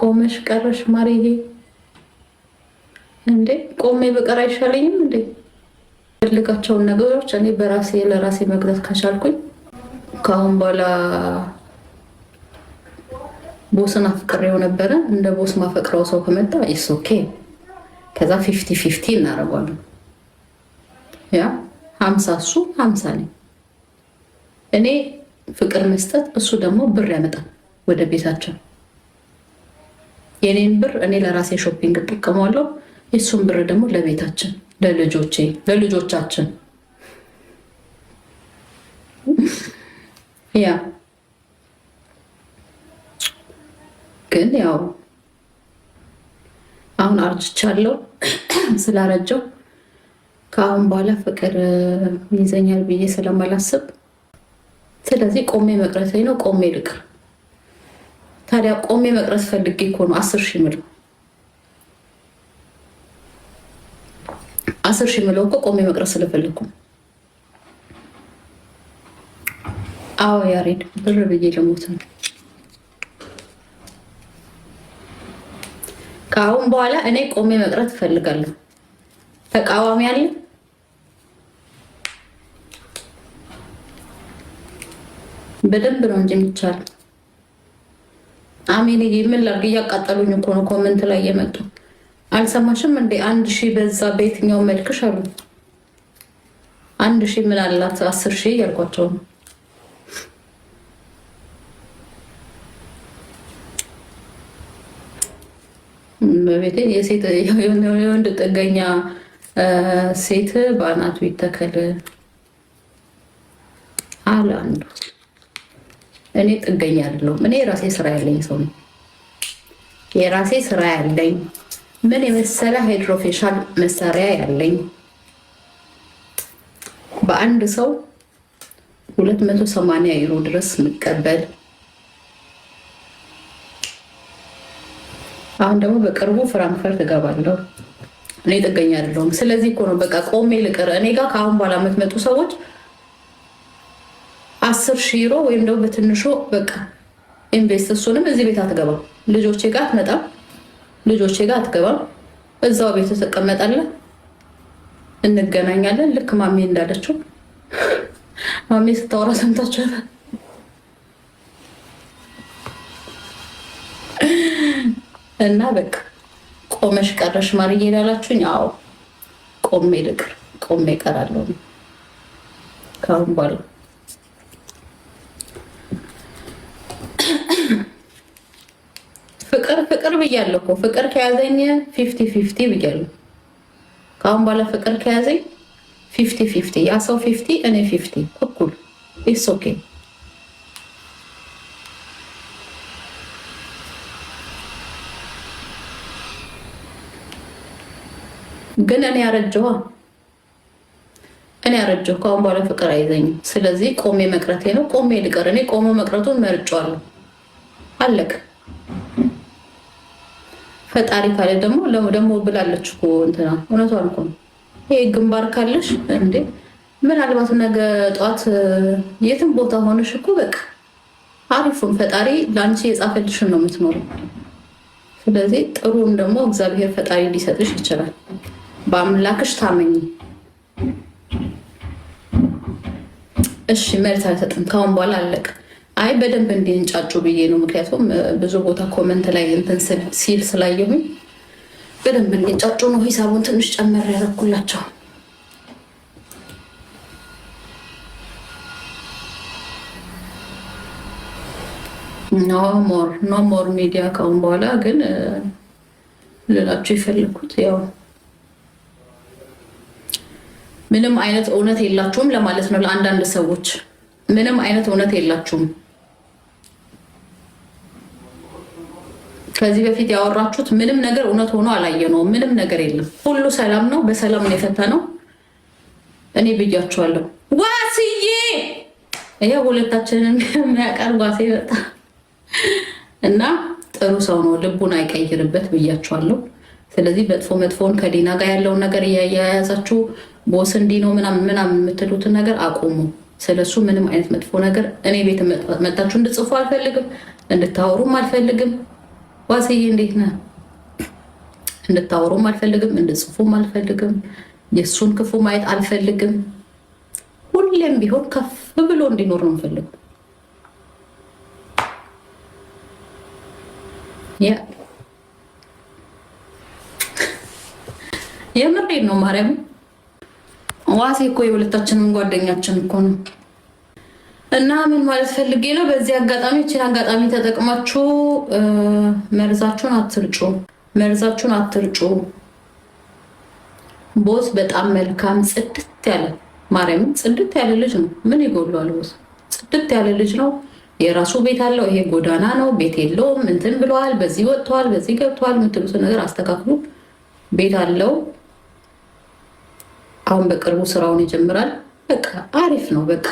ቆመሽ ቀረሽ ማርዬ። እንዴ ቆሜ በቀር አይሻለኝም እንዴ? ፈልጋቸውን ነገሮች እኔ በራሴ ለራሴ መግዛት ከቻልኩኝ ከአሁን በኋላ ቦስን አፍቅሬው ነበረ። እንደ ቦስ ማፈቅረው ሰው ከመጣ ኢስ ኦኬ። ከዛ 50-50 እናደርገዋለን። ያ 50 እሱ 50 ነኝ እኔ ፍቅር መስጠት፣ እሱ ደግሞ ብር ያመጣል ወደ ቤታችን። የኔን ብር እኔ ለራሴ ሾፒንግ እጠቀማለሁ፣ የሱን ብር ደግሞ ለቤታችን፣ ለልጆቻችን። ያ ግን ያው አሁን አርጅቻለሁ። ስላረጀው ከአሁን በኋላ ፍቅር ይዘኛል ብዬ ስለማላስብ ስለዚህ ቆሜ መቅረት ነው። ቆሜ ልቅር። ታዲያ ቆሜ መቅረት ፈልጌ እኮ ነው 10,000 ምለው 10,000 ምለው እኮ ቆሜ መቅረት ስለፈልኩ። አዎ ያሬድ ብር ብዬ ለሞት ነው። ከአሁን በኋላ እኔ ቆሜ መቅረት እፈልጋለሁ። ተቃዋሚ አለ? በደንብ ነው እንጂ የሚቻለው። አሜን። ምን ላድርግ? እያቃጠሉኝ እኮ ነው ኮመንት ላይ እየመጡ። አልሰማሽም እንዴ? 1,000 በዛ በየትኛው መልክሽ አሉ። 1,000 ምን አላት 10,000 እያልኳቸው ነው። በቤቴ የሴት የወንድ ጥገኛ ሴት በአናቱ ይተከል አለ አንዱ። እኔ ጥገኛ አይደለሁም። እኔ የራሴ ስራ ያለኝ ሰው ነኝ። የራሴ ስራ ያለኝ ምን የመሰለ ሃይድሮፌሻል መሳሪያ ያለኝ በአንድ ሰው 280 ዩሮ ድረስ ምቀበል። አሁን ደግሞ በቅርቡ ፍራንክፈርት እገባለሁ። እኔ ጥገኛ አይደለሁም። ስለዚህ እኮ ነው በቃ ቆሜ ልቅር። እኔ ጋር ከአሁን በኋላ የምትመጡ ሰዎች 10,000 ዩሮ ወይም ደግሞ በትንሹ በቃ ኢንቨስት። እሱንም እዚህ ቤት አትገባም፣ ልጆቼ ጋር አትመጣም፣ ልጆቼ ጋር አትገባም። እዛው ቤት ተቀመጣለን፣ እንገናኛለን። ልክ ማሜ እንዳለችው ማሜ ስታወራ ሰምታችሁ እና በቃ ቆመሽ ቀረሽ ማርዬ ላላችሁኝ፣ አዎ ቆሜ ልቅር፣ ቆሜ እቀራለሁ ከአሁን በኋላ። ፍቅር ብያለሁ እኮ ፍቅር ከያዘኝ 50-50 ብያለሁ። ከአሁን በኋላ ፍቅር ከያዘኝ 50-50፣ ያ ሰው 50 እኔ 50 እኩል። ኢትስ ኦኬ። ግን እኔ ያረጀዋ ከአሁን በኋላ ፍቅር አይዘኝም። ስለዚህ ቆሜ መቅረቴ ነው። ቆሜ ልቀር። እኔ ቆሞ መቅረቱን መርጫዋለሁ። አለቅ ፈጣሪ ካለ ደግሞ ብላለች እኮ እንትና፣ እውነቷን እኮ ነው። ይሄ ግንባር ካለሽ እንዴ ምናልባት ነገ ጠዋት የትም ቦታ ሆነሽ እኮ በቃ አሪፉን ፈጣሪ ለአንቺ የጻፈልሽን ነው የምትኖረው። ስለዚህ ጥሩን ደግሞ እግዚአብሔር ፈጣሪ ሊሰጥሽ ይችላል። በአምላክሽ ታመኝ። እሺ መልስ አልሰጥም ከአሁን በኋላ አለቅ። አይ በደንብ እንዲንጫጩ ብዬ ነው። ምክንያቱም ብዙ ቦታ ኮመንት ላይ እንትን ሲል ስላየሁኝ በደንብ እንዲንጫጩ ነው ሂሳቡን ትንሽ ጨመር ያደረኩላቸው። ኖ ሞር ሚዲያ ከአሁን በኋላ ግን ልላችሁ የፈለኩት ያው ምንም አይነት እውነት የላችሁም ለማለት ነው። ለአንዳንድ ሰዎች ምንም አይነት እውነት የላችሁም። ከዚህ በፊት ያወራችሁት ምንም ነገር እውነት ሆኖ አላየነውም። ምንም ነገር የለም። ሁሉ ሰላም ነው። በሰላም ነው የፈታነው። እኔ ብያችኋለሁ። ዋስዬ ይሄ ሁለታችንን የሚያቀር ዋሴ በጣ እና ጥሩ ሰው ነው። ልቡን አይቀይርበት ብያችኋለሁ። ስለዚህ መጥፎን ከዲና ጋር ያለውን ነገር እያያያዛችሁ ቦስ እንዲህ ነው ምናምን የምትሉትን ነገር አቁሙ። ስለሱ ምንም አይነት መጥፎ ነገር እኔ ቤት መጣችሁ እንድጽፉ አልፈልግም፣ እንድታወሩም አልፈልግም። ዋስዬ እንዴት ነህ? እንድታወሩም አልፈልግም፣ እንድጽፉም አልፈልግም፣ የእሱን ክፉ ማየት አልፈልግም። ሁሌም ቢሆን ከፍ ብሎ እንዲኖር ነው የምፈልገው። የምሬን ነው ማርያም። ዋሴ እኮ የሁለታችንም ጓደኛችን እኮ ነው። እና ምን ማለት ፈልጌ ነው፣ በዚህ አጋጣሚ ይችን አጋጣሚ ተጠቅማችሁ መርዛችሁን አትርጩ፣ መርዛችሁን አትርጩ። ቦስ በጣም መልካም ጽድት ያለ ማርያም ጽድት ያለ ልጅ ነው። ምን ይጎሏል? ቦስ ጽድት ያለ ልጅ ነው። የራሱ ቤት አለው። ይሄ ጎዳና ነው፣ ቤት የለውም። እንትን ብለዋል፣ በዚህ ወጥተዋል፣ በዚህ ገብተዋል። የምትሉት ነገር አስተካክሉ። ቤት አለው። አሁን በቅርቡ ስራውን ይጀምራል። በቃ አሪፍ ነው። በቃ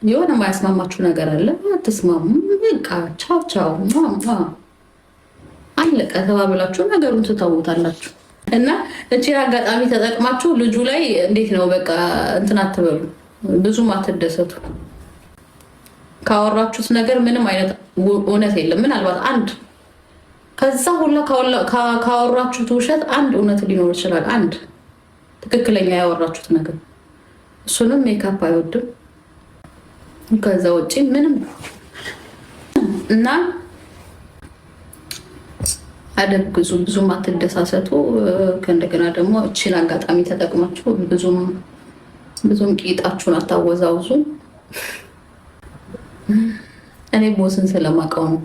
የሆነ ማያስማማችሁ ነገር አለ፣ አትስማሙ። በቃ ቻው ቻው አለቀ ተባብላችሁ ነገሩን ትተውታላችሁ። እና እቺን አጋጣሚ ተጠቅማችሁ ልጁ ላይ እንዴት ነው በቃ እንትን አትበሉ፣ ብዙም አትደሰቱ። ካወራችሁት ነገር ምንም አይነት እውነት የለም። ምናልባት አንድ ከዛ ሁላ ካወራችሁት ውሸት አንድ እውነት ሊኖር ይችላል። አንድ ትክክለኛ ያወራችሁት ነገር፣ እሱንም ሜካፕ አይወድም። ከዛ ውጭ ምንም እና አደብ ግዙ፣ ብዙም አትደሳሰቱ። ከእንደገና ደግሞ እችን አጋጣሚ ተጠቅማችሁ ብዙም ቂጣችሁን አታወዛውዙ። እኔ ቦስን ስለማውቀው ነው፣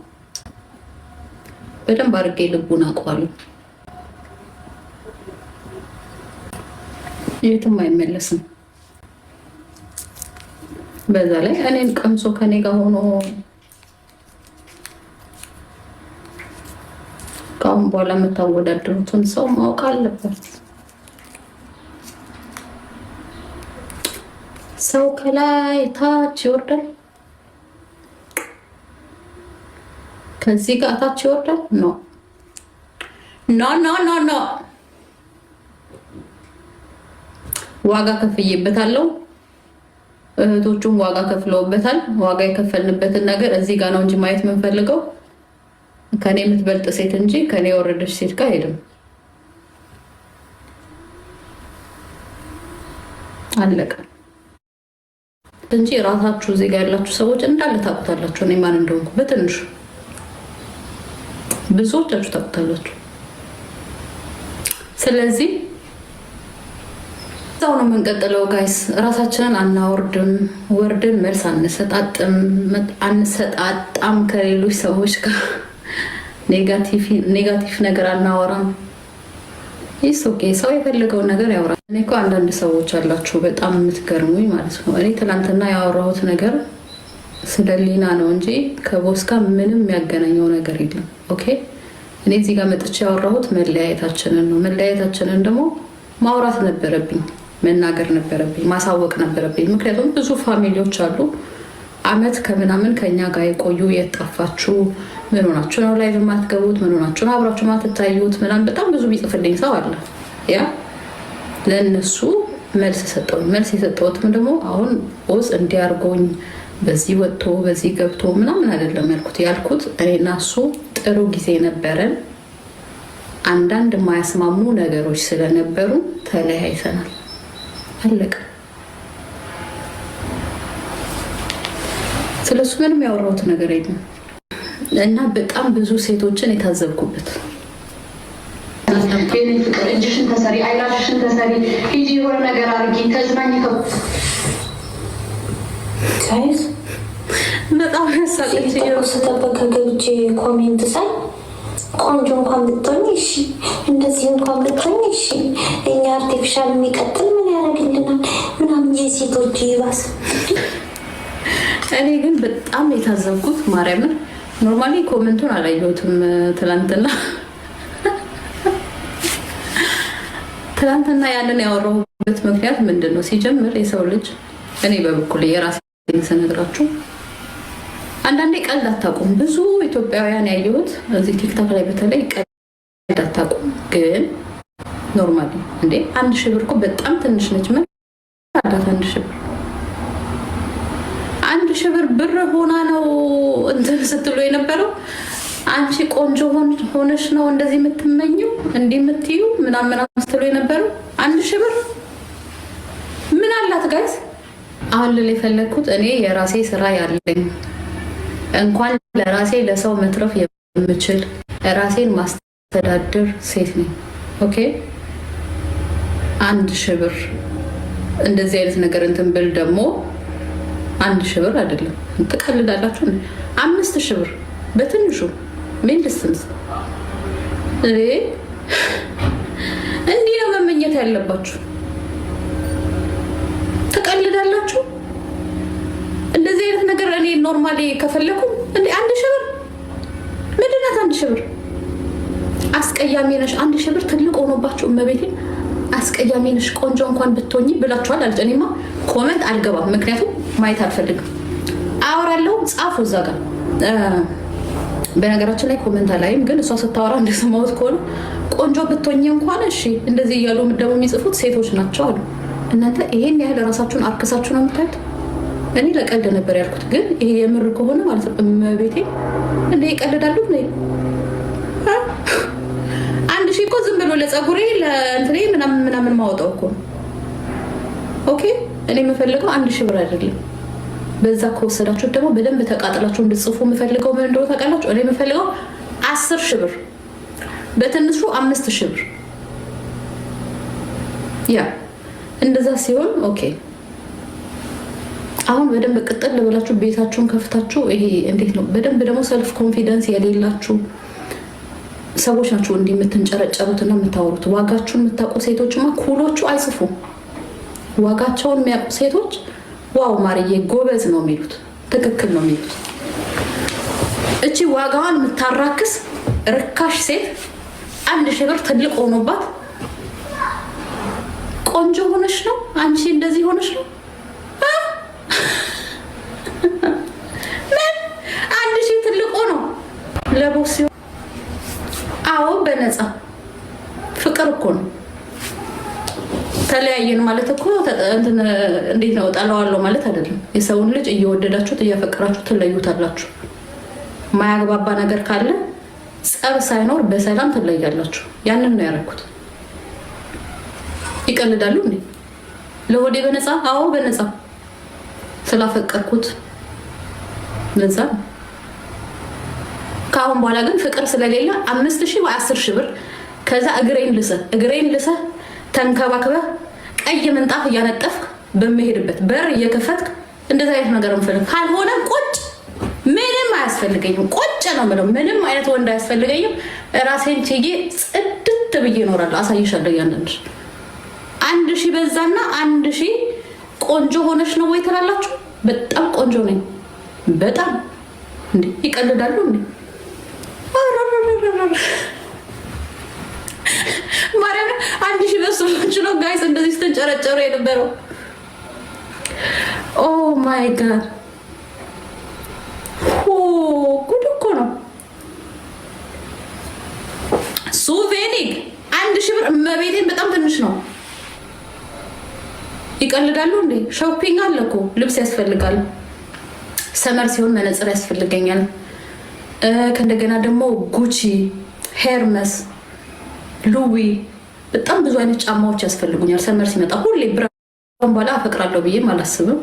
በደንብ አድርጌ ልቡን አውቀዋለሁ። የትም አይመለስም። በዛ ላይ እኔን ቀምሶ ከኔ ጋር ሆኖ ከአሁን በኋላ የምታወዳድሩትን ሰው ማወቅ አለበት። ሰው ከላይ ታች ይወርዳል፣ ከዚህ ጋር ታች ይወርዳል። ኖ ኖ ኖ ኖ ኖ ዋጋ ከፍዬበታለሁ። እህቶቹም ዋጋ ከፍለውበታል። ዋጋ የከፈልንበትን ነገር እዚህ ጋር ነው እንጂ ማየት የምንፈልገው ከኔ የምትበልጥ ሴት እንጂ ከኔ የወረደች ሴት ጋር አይደለም። አለቀ እንጂ ራሳችሁ እዚህ ጋር ያላችሁ ሰዎች እንዳለ ታውቁታላችሁ እኔ ማን እንደሆንኩ በትንሹ። ብዙዎቻችሁ ታውቁታላችሁ። ስለዚህ እዛው ነው የምንቀጥለው ጋይስ። ራሳችንን አናወርድም፣ ወርድን መልስ አንሰጣጣም ከሌሎች ሰዎች ጋር ኔጋቲቭ ነገር አናወራም። ይስ ኦኬ፣ ሰው የፈለገውን ነገር ያወራል። እኔ እኮ አንዳንድ ሰዎች አላችሁ በጣም የምትገርሙኝ ማለት ነው። እኔ ትናንትና ያወራሁት ነገር ስለ ሊና ነው እንጂ ከቦስ ጋር ምንም የሚያገናኘው ነገር የለም። ኦኬ፣ እኔ እዚህ ጋር መጥቼ ያወራሁት መለያየታችንን ነው። መለያየታችንን ደግሞ ማውራት ነበረብኝ፣ መናገር ነበረብኝ፣ ማሳወቅ ነበረብኝ። ምክንያቱም ብዙ ፋሚሊዎች አሉ አመት ከምናምን ከኛ ጋር የቆዩ የጠፋችሁ፣ ምን ሆናችሁ ነው ላይ የማትገቡት? ምን ሆናችሁ ነው አብራችሁ ማትታዩት? ምናምን በጣም ብዙ የሚጽፍልኝ ሰው አለ። ያ ለእነሱ መልስ ሰጠው። መልስ የሰጠሁትም ደግሞ አሁን ቦስ እንዲያርጎኝ በዚህ ወጥቶ በዚህ ገብቶ ምናምን አይደለም ያልኩት። እኔና እሱ ጥሩ ጊዜ ነበረን። አንዳንድ የማያስማሙ ነገሮች ስለነበሩ ተለያይተናል። አለቀ። ስለሱ ምንም ያወራሁት ነገር የለም እና በጣም ብዙ ሴቶችን የታዘብኩበት እጅሽን ተሰሪ፣ አይላሽሽን ተሰሪ፣ ሂጂ የሆነ ነገር አድርጊ፣ ተዝናኝ ሳይዝ በጣም ያሳለች ስጠበቅ ገብቼ ኮሜንት ሳይ ቆንጆ እንኳን ብትሆኝ እሺ፣ እንደዚህ እንኳን ብትሆኝ እሺ፣ እኛ አርቲፊሻል የሚቀጥል ምን ያደርግልናል ምናምን የሴቶች ይባስ። እኔ ግን በጣም የታዘብኩት ማርያምን፣ ኖርማሊ ኮመንቱን አላየሁትም ትላንትና ያንን ያወራሁበት ምክንያት ምንድን ነው? ሲጀምር የሰው ልጅ እኔ በበኩል የራሴ ስነግራችሁ አንዳንዴ ቀልድ አታውቁም። ብዙ ኢትዮጵያውያን ያየሁት እዚህ ቲክቶክ ላይ በተለይ ቀልድ አታውቁም። ግን ኖርማሊ እንዴ 1000 ብር እኮ በጣም ትንሽ ነች። ምን አዳት 1000 ብር 1000 ብር ሆና ነው እንትን ስትሉ የነበረው። አንቺ ቆንጆ ሆነሽ ነው እንደዚህ የምትመኘው እንዲህ የምትዩ ምናምን ስትሉ የነበረው 1000 ብር ምን አላት ጋይስ? አሁን ልል የፈለግኩት እኔ የራሴ ስራ ያለኝ እንኳን ለራሴ ለሰው መትረፍ የምችል ራሴን ማስተዳደር ሴት ነኝ። ኦኬ 1000 ብር እንደዚህ አይነት ነገር እንትን ብል ደግሞ 1000 ብር አይደለም። ትቀልዳላችሁ። 5000 ብር በትንሹ ሜንድስትንስ እንዲህ ነው መመኘት ያለባችሁ። ትቀልዳላችሁ። እንደዚህ አይነት ነገር እኔ ኖርማሊ ከፈለኩ እንዴ 1000 ብር ምንድናት? 1000 ብር አስቀያሚ ነሽ። 1000 ብር ትልቅ ሆኖባችሁ እመቤቴ አስቀያሚ ነሽ። ቆንጆ እንኳን ብትሆኚ ብላችኋል አልጭ። እኔማ ኮመንት አልገባም፣ ምክንያቱም ማየት አልፈልግም። አወራለሁ ጻፉ እዛ ጋር። በነገራችን ላይ ኮመንት አላይም፣ ግን እሷ ስታወራ እንደሰማሁት ከሆነ ቆንጆ ብትሆኚ እንኳን እሺ እንደዚህ እያሉ ደግሞ የሚጽፉት ሴቶች ናቸው አሉ። እናንተ ይሄን ያህል ራሳችሁን አርክሳችሁ ነው የምታዩት። እኔ ለቀልድ ነበር ያልኩት፣ ግን ይሄ የምር ከሆነ ማለት ነው እመቤቴ እንደ ይቀልዳሉ ነው 1000 እኮ ዝም ብሎ ለፀጉሬ ለእንትኔ ምናምን ማወጣው እኮ ነው። ኦኬ እኔ የምፈልገው 1000 ብር አይደለም። በዛ ከወሰዳችሁ ደግሞ በደንብ ተቃጥላችሁ እንድጽፉ የምፈልገው ምን እንደሆነ ታውቃላችሁ? እኔ የምፈልገው 10000 ብር በትንሹ 5000 ብር ያ እንደዛ ሲሆን ኦኬ። አሁን በደንብ ቅጥል ብላችሁ ቤታችሁን ከፍታችሁ ይሄ እንዴት ነው በደንብ ደግሞ ሰልፍ ኮንፊደንስ የሌላችሁ ሰዎች ናቸው እንዲህ የምትንጨረጨሩትና የምታወሩት። ዋጋችሁን የምታውቁ ሴቶችማ ኩሎቹ አይጽፉ። ዋጋቸውን የሚያውቁ ሴቶች ዋው ማርዬ ጎበዝ ነው የሚሉት፣ ትክክል ነው የሚሉት። እቺ ዋጋዋን የምታራክስ ርካሽ ሴት 1000 ብር ትልቅ ሆኖባት ቆንጆ ሆነሽ ነው አንቺ እንደዚህ ሆነሽ ነው ምን 1000 ትልቅ ሆኖ ለቦስ። አዎ በነፃ ፍቅር እኮ ነው። ተለያየን ማለት እኮ እንዴት ነው ጠላዋለሁ ማለት አይደለም። የሰውን ልጅ እየወደዳችሁት እያፈቀራችሁ ትለዩታላችሁ። ማያግባባ ነገር ካለ ጸብ ሳይኖር በሰላም ትለያላችሁ። ያንን ነው ያደረኩት። ይቀልዳሉ እንዴ? ለሆዴ በነፃ? አዎ በነፃ ስላፈቀርኩት ለዛ ነው። ከአሁን በኋላ ግን ፍቅር ስለሌለ 5000 ወይ 10000 ብር ከዛ እግሬን ልሰህ ተንከባክበህ ቀይ ምንጣፍ እያነጠፍክ በመሄድበት በር እየከፈትክ እንደዛ አይነት ነገር እንፈልግ። ካልሆነ ቁጭ ምንም አያስፈልገኝም። ቁጭ ነው የምለው። ምንም አይነት ወንድ አያስፈልገኝም። ራሴን ችዬ ጽድት ብዬ እኖራለሁ። አሳይሻለሁ። ያንንሽ 1000 በዛና 1000 ቆንጆ ሆነሽ ነው ወይ ትላላችሁ? በጣም ቆንጆ ነኝ። በጣም እንዴ ይቀልዳሉ እንዴ? ማርያም 1000 በሱች ነው ጋይስ እንደዚህ ስትንጨረጨሩ የነበረው። ኦ ማይ ጋድ ጉድ እኮ ነው። ሱቬኒግ 1000 ብር እመቤቴን በጣም ትንሽ ነው። ይቀልዳሉ እንዴ? ሾፒንግ አለ እኮ ልብስ ያስፈልጋል። ሰመር ሲሆን መነጽር ያስፈልገኛል። ከእንደገና ደግሞ ጉቺ፣ ሄርመስ፣ ሉዊ በጣም ብዙ አይነት ጫማዎች ያስፈልጉኛል። ሰመር ሲመጣ ሁሌ ብራን ባላ አፈቅራለሁ ብዬም አላስብም።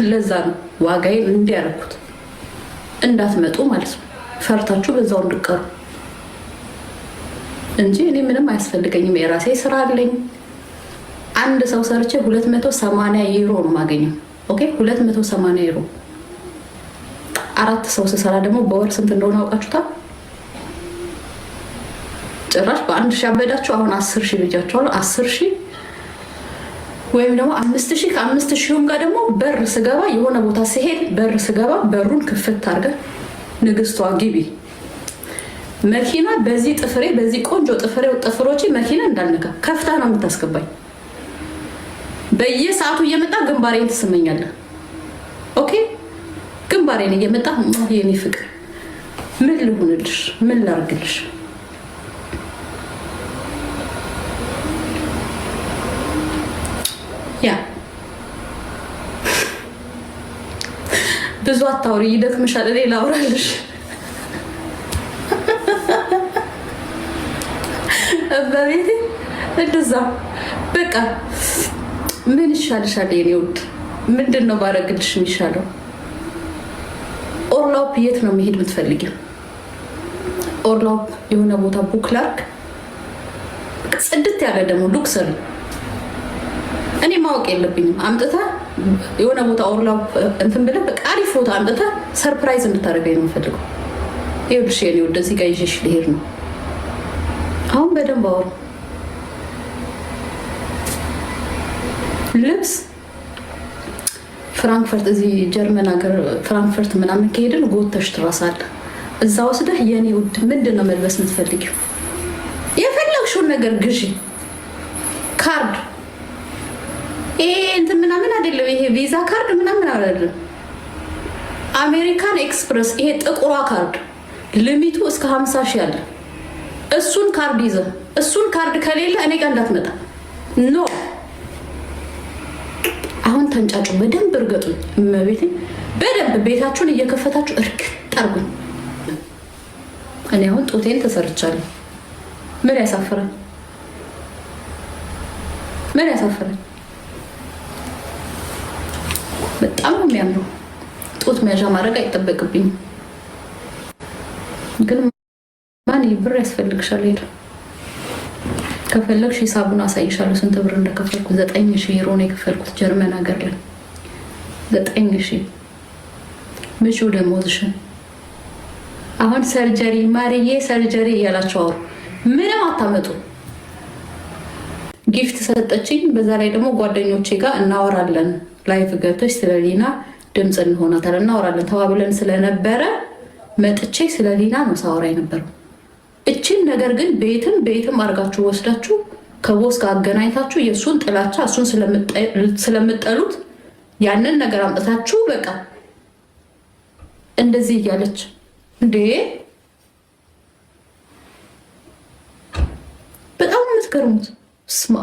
ለዛ ነው ዋጋዬን እንዲያረኩት እንዳትመጡ ማለት ነው። ፈርታችሁ በዛው እንድቀሩ እንጂ እኔ ምንም አያስፈልገኝም። የራሴ ስራ አለኝ። አንድ ሰው ሰርቼ 280 ዩሮ ነው የማገኘው። ኦኬ 280 ዩሮ። 4 ሰው ስሰራ ደግሞ በወር ስንት እንደሆነ አውቃችሁታል? ጭራሽ በ1000 አበዳችሁ። አሁን 10000 ብያችኋለሁ። 10000 ወይም ደግሞ 5000 ከ5000 ጋር ደግሞ በር ስገባ የሆነ ቦታ ሲሄድ በር ስገባ በሩን ክፍት አድርገን ንግስቷ ግቢ መኪና በዚህ ጥፍሬ በዚህ ቆንጆ ጥፍሮቼ መኪና እንዳልነካ ከፍታ ነው የምታስገባኝ። በየሰዓቱ እየመጣ ግንባሬን ትስመኛለህ። ኦኬ ግንባሬን እየመጣ የኔ ፍቅር ምን ልሁንልሽ፣ ምን ላርግልሽ? ያ ብዙ አታውሪ፣ ይደክምሻል። እኔ ላውራልሽ። በቤቴ እንደዛ በቃ ምን ይሻልሻል የኔ ውድ? ምንድን ነው ባረግልሽ የሚሻለው? ኦርላውፕ የት ነው መሄድ የምትፈልጊው? ኦርላውፕ የሆነ ቦታ ቡክ ላርክ ጽድት ያለ ደግሞ ሉክሰሪ እኔ ማወቅ የለብኝም። አምጥታ የሆነ ቦታ ኦርላውፕ እንትን ብለህ በቃ አሪፍ ቦታ አምጥታ ሰርፕራይዝ እንድታደርገኝ ነው የምፈልገው። ይኸውልሽ የኔ ወደ እዚህ ጋር ይዤሽ ልሄድ ነው። አሁን በደንብ አወሩ። ልብስ ፍራንክፈርት፣ እዚህ ጀርመን ሀገር ፍራንክፈርት ምናምን ከሄድን ጎተሽ ትራሳለህ። እዛ ወስደህ የኔ ውድ ምንድን ነው መልበስ የምትፈልጊው? የፈለግሽውን ነገር ግዢ። ካርድ ይሄ እንትን ምናምን አይደለም፣ ይሄ ቪዛ ካርድ ምናምን አይደለም። አሜሪካን ኤክስፕረስ ይሄ ጥቁሯ ካርድ ሊሚቱ እስከ 50 ሺህ አለ። እሱን ካርድ ይዘህ እሱን ካርድ ከሌለ እኔ ጋር እንዳትመጣ ኖ። አሁን ተንጫጩ፣ በደንብ እርገጡኝ። እመቤቴ በደንብ ቤታችሁን እየከፈታችሁ እርግጥ አርጉኝ። እኔ አሁን ጡቴን ተሰርቻለሁ። ምን ያሳፍራል? ምን ያሳፍራል? በጣም ነው የሚያምረው። ጡት መያዣ ማድረግ አይጠበቅብኝም። ግን ማን ብር ያስፈልግሻል? ሄደ ከፈለግሽ ሂሳቡን አሳይሻለሁ። ስንት ብር እንደከፈልኩ 9000 ዩሮ ነው የከፈልኩት ጀርመን ሀገር ላይ 9000። ምቹ ደሞዝሽን አሁን ሰርጀሪ ማርዬ ሰርጀሪ እያላችሁ አውሩ። ምንም አታመጡ። ጊፍት ሰጠችኝ። በዛ ላይ ደግሞ ጓደኞቼ ጋር እናወራለን። ላይፍ ገብተሽ ስለ ሊና ድምፅ እንሆናታለን እናወራለን ተባብለን ስለነበረ መጥቼ ስለ ሊና ነው ሳወራ የነበረው። እችን ነገር ግን ቤትም አድርጋችሁ ወስዳችሁ ከቦስ ጋር አገናኝታችሁ የእሱን ጥላቻ እሱን ስለምጠሉት ያንን ነገር አምጥታችሁ በቃ እንደዚህ እያለች እንዴ በጣም የምትገርሙት ስማ